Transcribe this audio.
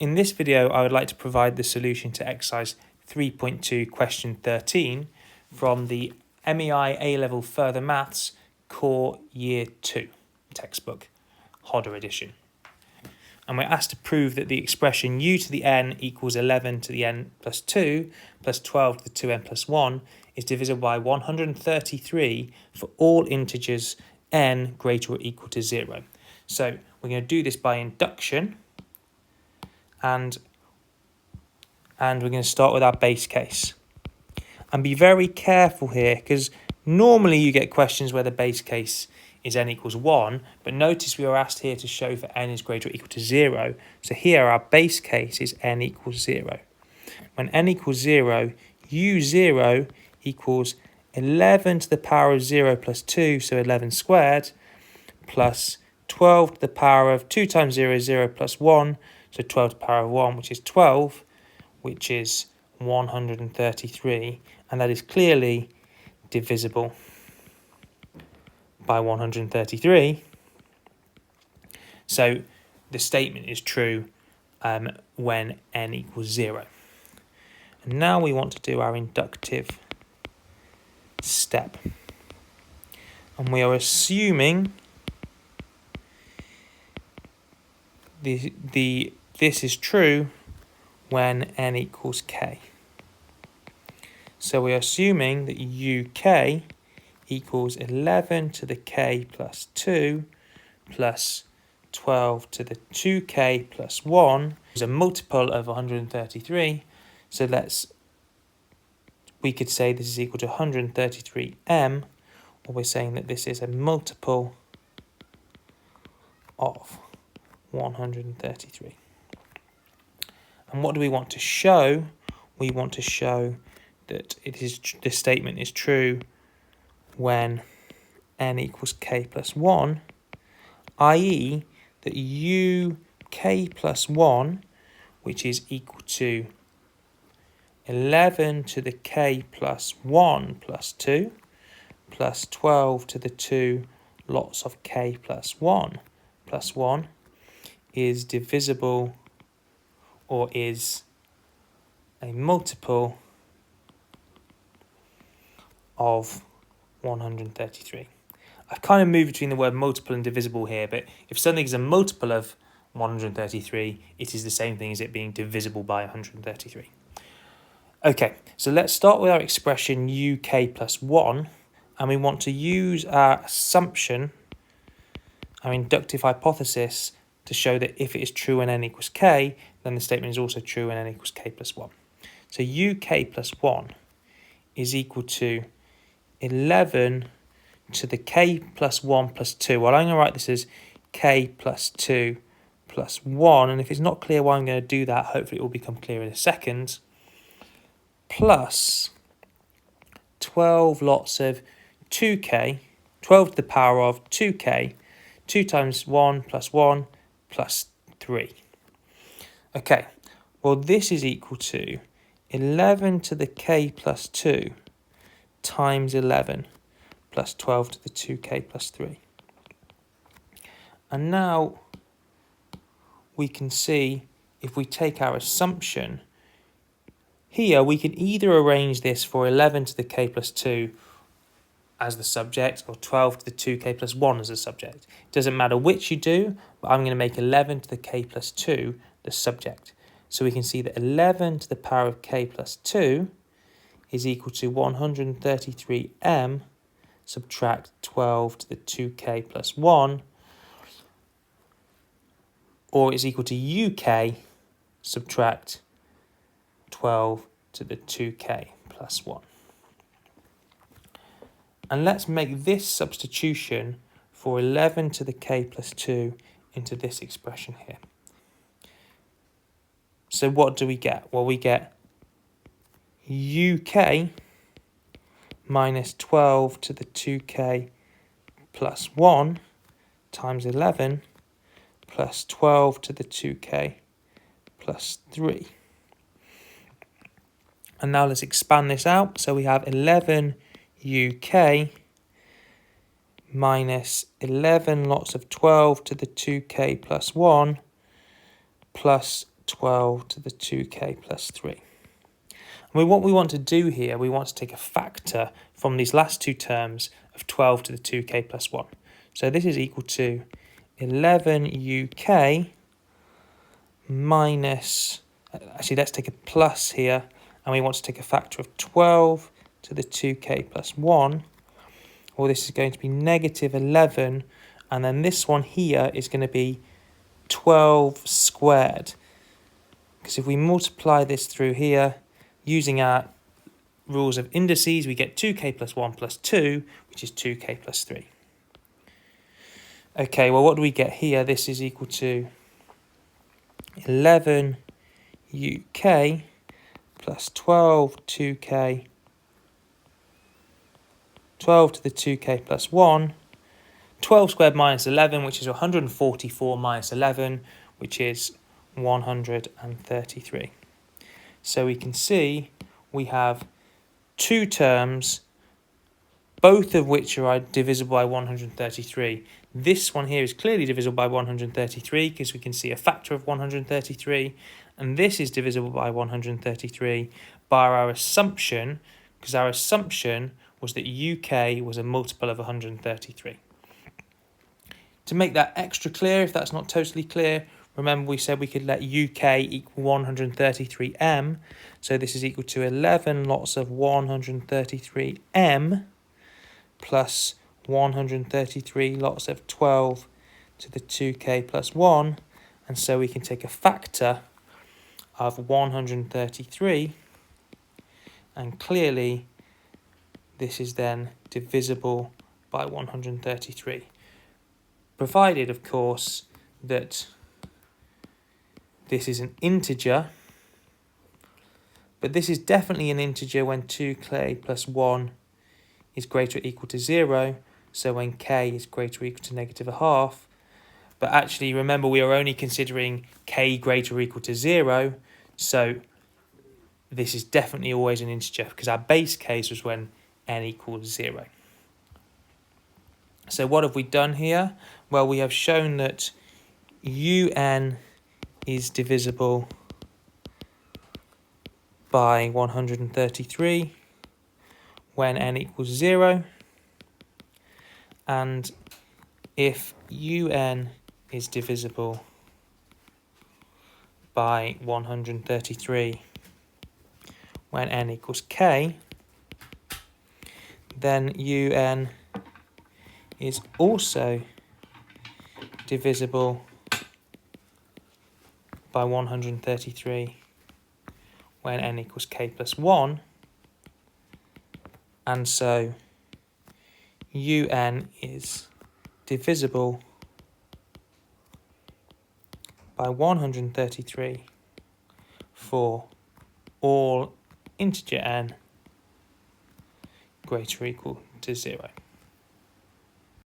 In this video, I would like to provide the solution to exercise 3.2 question 13 from the MEI A-Level Further Maths Core Year 2 textbook, Hodder edition. And we're asked to prove that the expression u to the n equals 11 to the n plus 2 plus 12 to the 2n plus 1 is divisible by 133 for all integers n greater or equal to 0. So we're going to do this by induction. And we're going to start with our base case. And be very careful here, because normally you get questions where the base case is n equals 1, but notice we are asked here to show for n is greater or equal to 0. So here our base case is n equals 0. When n equals 0, u0 equals 11 to the power of 0 plus 2, so 11 squared, plus 12 to the power of 2 times 0 is 0 plus 1, so 12 to the power of 1, which is 12, which is 133, and that is clearly divisible by 133. So the statement is true when n equals 0. And now we want to do our inductive step. And we are assuming this is true when n equals k. So we're assuming that uk equals 11 to the k plus 2 plus 12 to the 2k plus 1 is a multiple of 133. So we could say this is equal to 133m, or we're saying that this is a multiple of 133. And what do we want to show? We want to show that this statement is true when n equals k plus 1, i.e. that uk plus 1, which is equal to 11 to the k plus 1 plus 2, plus 12 to the 2 lots of k plus 1 plus 1, is divisible or is a multiple of 133. I've kind of moved between the word multiple and divisible here, but if something is a multiple of 133, it is the same thing as it being divisible by 133. Okay, so let's start with our expression uk plus 1, and we want to use our assumption, our inductive hypothesis, to show that if it is true when n equals k, then the statement is also true when n equals k plus 1. So uk plus 1 is equal to 11 to the k plus 1 plus 2. Well, I'm going to write this as k plus 2 plus 1, and if it's not clear why I'm going to do that, hopefully it will become clear in a second, plus 12 lots of 2k, 12 to the power of 2k, 2 times 1 plus 1 plus 3. Okay, well this is equal to 11 to the k plus 2 times 11 plus 12 to the 2k plus 3. And now we can see, if we take our assumption, here we can either arrange this for 11 to the k plus 2 as the subject, or 12 to the 2k plus 1 as the subject. It doesn't matter which you do, but I'm going to make 11 to the k plus 2 the subject. So we can see that 11 to the power of k plus 2 is equal to 133m subtract 12 to the 2k plus 1, or it's equal to uk subtract 12 to the 2k plus 1. And let's make this substitution for 11 to the k plus 2 into this expression here. So what do we get? Well, we get uk minus 12 to the 2k plus 1 times 11 plus 12 to the 2k plus 3. And now let's expand this out. So we have 11 uk minus 11 lots of 12 to the 2k plus 1 plus 12 to the 2k plus 3. What we want to do here, we want to take a factor from these last two terms of 12 to the 2k plus 1. So this is equal to 11uk minus, actually let's take a plus here, and we want to take a factor of 12 to the 2k plus 1. Well, this is going to be negative 11, and then this one here is going to be 12 squared. Because if we multiply this through here, using our rules of indices, we get 2k plus 1 plus 2, which is 2k plus 3. Okay, well, what do we get here? This is equal to 11 UK plus 12 2k, 12 to the 2k plus 1, 12 squared minus 11, which is 144 minus 11, which is 133. So we can see we have two terms, both of which are divisible by 133. This one here is clearly divisible by 133 because we can see a factor of 133, and this is divisible by 133 by our assumption, because our assumption was that UK was a multiple of 133. To make that extra clear, if that's not totally clear, remember we said we could let UK equal 133m, so this is equal to 11 lots of 133m plus 133 lots of 12 to the 2k plus 1, and so we can take a factor of 133, and clearly this is then divisible by 133, provided of course that this is an integer, but this is definitely an integer when 2k plus 1 is greater or equal to 0, so when k is greater or equal to negative a half. But actually, remember, we are only considering k greater or equal to 0, so this is definitely always an integer, because our base case was when n equals 0. So what have we done here? Well, we have shown that un is divisible by 133 when n equals 0, and if un is divisible by 133 when n equals k, then un is also divisible by 133 when n equals k plus 1, and so un is divisible by 133 for all integer n greater or equal to 0.